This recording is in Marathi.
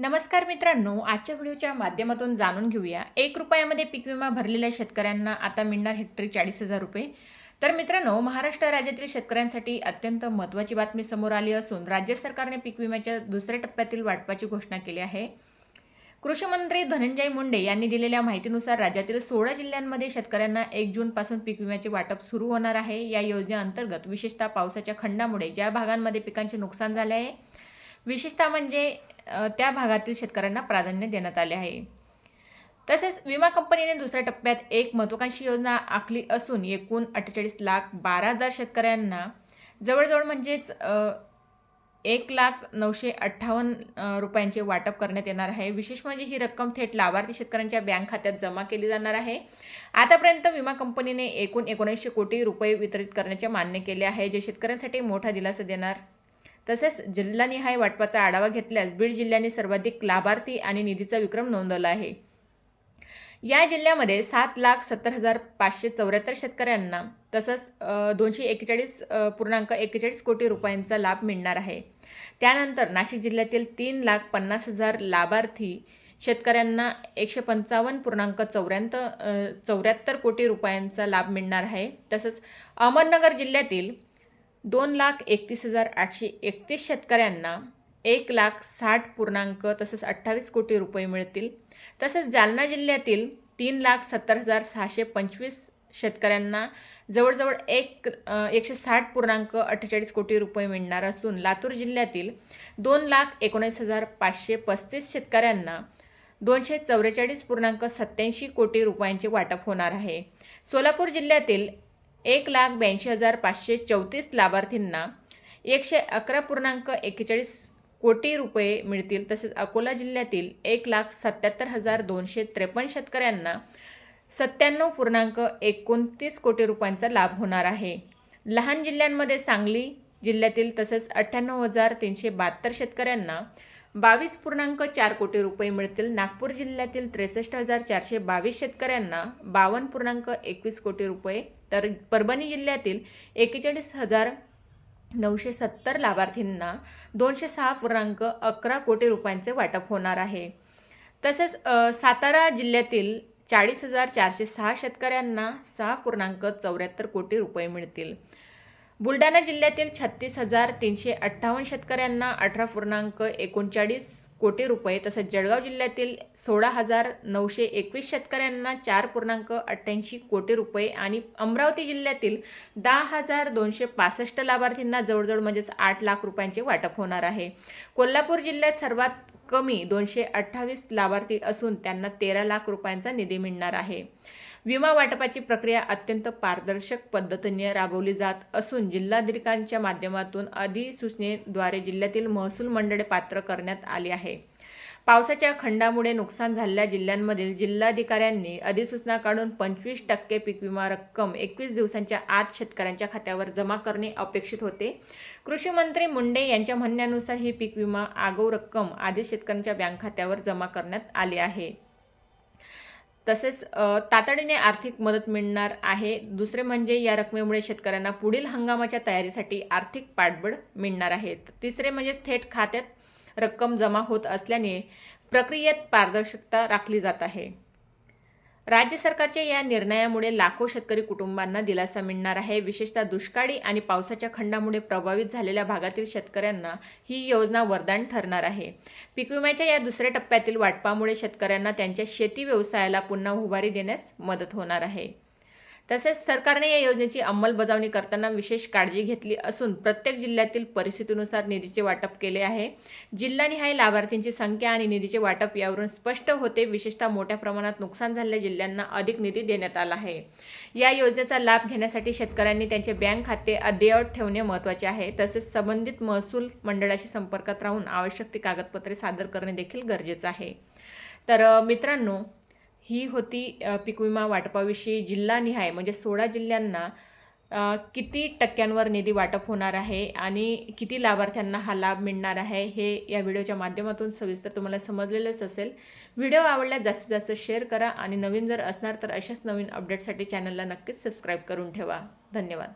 नमस्कार मित्रांनो, आजच्या व्हिडिओच्या माध्यमातून जाणून घेऊया 1 रुपयामध्ये पीक विमा भरलेल्या शेतकऱ्यांना आता मिळणार हेक्टरी 40,000 रुपये। तर मित्रांनो, महाराष्ट्र राज्यातील शेतकऱ्यांसाठी अत्यंत महत्त्वाची बातमी समोर आली असून राज्य सरकारने पीक विम्याच्या दुसऱ्या टप्प्यातील वाटपाची घोषणा केली आहे। कृषी मंत्री धनंजय मुंडे यांनी दिलेल्या माहितीनुसार राज्यातील 16 जिल्ह्यांमध्ये शेतकऱ्यांना 1 जून पासून पीक विम्याचे वाटप सुरू होणार आहे। या योजनेअंतर्गत विशेषतः पावसाच्या खंडामुळे ज्या भागांमध्ये पिकांचे नुकसान झाले आहे, विशेषतः म्हणजे त्या भागातील शेतकऱ्यांना प्राधान्य देण्यात आले आहे। तसेच विमा कंपनीने दुसऱ्या टप्प्यात एक महत्त्वाकांक्षी योजना आखली असून एकूण 48,12,000 शेतकऱ्यांना जवळजवळ म्हणजेच 1,09,58 रुपयांचे वाटप करण्यात येणार आहे। विशेष म्हणजे ही रक्कम थेट लाभार्थी शेतकऱ्यांच्या बँक खात्यात जमा केली जाणार आहे। आतापर्यंत विमा कंपनीने एकूण 1900 कोटी रुपये वितरित करण्याचे मान्य केले आहे, जे शेतकऱ्यांसाठी मोठा दिलासा देणार। तसेच जिल्हानिहाय वाटपाचा आढावा घेतल्यास बीड जिल्ह्याने सर्वाधिक लाभार्थी आणि निधीचा विक्रम नोंदवला आहे। या जिल्ह्यामध्ये 7,70,574 शेतकऱ्यांना तसंच 241.41 कोटी रुपयांचा लाभ मिळणार आहे। त्यानंतर नाशिक जिल्ह्यातील 3,50,000 लाभार्थी शेतकऱ्यांना 155.74 कोटी रुपयांचा लाभ मिळणार आहे। तसंच अहमदनगर जिल्ह्यातील 2,31,831 शेतकऱ्यांना 1,60.28 कोटी रुपये मिळतील। तसेच जालना जिल्ह्यातील 3,70,625 शेतकऱ्यांना जवळजवळ 160.48 कोटी रुपये मिळणार असून लातूर जिल्ह्यातील 2,19,535 शेतकऱ्यांना 244.87 कोटी रुपयांचे वाटप होणार आहे। सोलापूर जिल्ह्यातील 1,82,534 लाभार्थींना 111.41 कोटी रुपये मिळतील। तसेच अकोला जिल्ह्यातील 1,77,253 शेतकऱ्यांना 97.29 कोटी रुपयांचा लाभ होणार आहे। लहान जिल्ह्यांमध्ये सांगली जिल्ह्यातील तसेच 98,372 शेतकऱ्यांना 22.4 कोटी रुपये मिळतील। नागपूर जिल्ह्यातील 63,422 शेतकऱ्यांना 52.21 कोटी रुपये, तर परभणी जिल्ह्यातील 41,970 लाभार्थींना 206.11 कोटी रुपयांचे वाटप होणार आहे। तसेच सातारा जिल्ह्यातील 40,406 शेतकऱ्यांना 6.74 कोटी रुपये मिळतील। बुलढाणा जिल्ह्यातील 36,358 शेतकऱ्यांना 18.39 कोटी रुपये, तसेच जळगाव जिल्ह्यातील 16,921 शेतकऱ्यांना 4.88 कोटी रुपये आणि अमरावती जिल्ह्यातील 10,265 लाभार्थींना जवळजवळ म्हणजेच 8 लाख रुपयांचे वाटप होणार आहे। कोल्हापूर जिल्ह्यात सर्वात कमी 228 लाभार्थी असून त्यांना 13 लाख रुपयांचा निधी मिळणार आहे। विमा वाटपाची प्रक्रिया अत्यंत पारदर्शक पद्धतीने राबवली जात असून जिल्हाधिकाऱ्यांच्या माध्यमातून अधिसूचनेद्वारे जिल्ह्यातील महसूल मंडळे पात्र करण्यात आली आहे। पावसाच्या खंडामुळे नुकसान झालेल्या जिल्ह्यांमधील जिल्हाधिकाऱ्यांनी अधिसूचना काढून 25% पीक विमा रक्कम 21 दिवसांच्या आत शेतकऱ्यांच्या खात्यावर जमा करणे अपेक्षित होते। कृषी मंत्री मुंडे यांच्या म्हणण्यानुसार ही पीक विमा आगाऊ रक्कम आधी शेतकऱ्यांच्या बँक खात्यावर जमा करण्यात आली आहे। तसेच तातडीने आर्थिक मदत मिळणार आहे। दुसरे म्हणजे या रकमेमुळे शेतकऱ्यांना पुढील हंगामाच्या तयारीसाठी आर्थिक पाठबळ मिळणार आहे। तिसरे म्हणजे थेट खात्यात रक्कम जमा होत असल्याने प्रक्रियेत पारदर्शकता राखली जात आहे। राज्य सरकारच्या या निर्णयामुळे लाखो शेतकरी कुटुंबांना दिलासा मिळणार आहे। विशेषतः दुष्काळी आणि पावसाच्या खंडामुळे प्रभावित झालेल्या भागातील शेतकऱ्यांना ही योजना वरदान ठरणार आहे। पीक विम्याच्या या दुसऱ्या टप्प्यातील वाटपामुळे शेतकऱ्यांना त्यांच्या शेती व्यवसायाला पुन्हा उभारी देण्यास मदत होणार आहे। तसेच सरकारने या योजनेची अंमलबजावणी करताना विशेष काळजी घेतली असून प्रत्येक जिल्ह्यातील परिस्थितीनुसार निधीचे वाटप केले आहे। जिल्हानिहाय लाभार्थींची संख्या आणि निधीचे वाटप यावरून स्पष्ट होते। विशेषतः मोठ्या प्रमाणात नुकसान झालेल्या जिल्ह्यांना अधिक निधी देण्यात आला आहे। या योजनेचा लाभ घेण्यासाठी शेतकऱ्यांनी त्यांचे बँक खाते अद्ययावत ठेवणे महत्त्वाचे आहे। तसेच संबंधित महसूल मंडळाशी संपर्कात राहून आवश्यक ती कागदपत्रे सादर करणे देखील गरजेचे आहे। तर मित्रांनो, ही होती पीक विमा वाटपाविषयी जिल्हानिहाय म्हणजे 16 जिल्ह्यांना किती टक्क्यांवर निधी वाटप होणार आहे आणि किती लाभार्थ्यांना हा लाभ मिळणार आहे हे या व्हिडिओच्या माध्यमातून सविस्तर तुम्हाला समजलेलंच असेल। व्हिडिओ आवडल्यास जास्तीत जास्त शेअर करा आणि नवीन जर असणार तर अशाच नवीन अपडेटसाठी चॅनलला नक्कीच सबस्क्राईब करून ठेवा। धन्यवाद।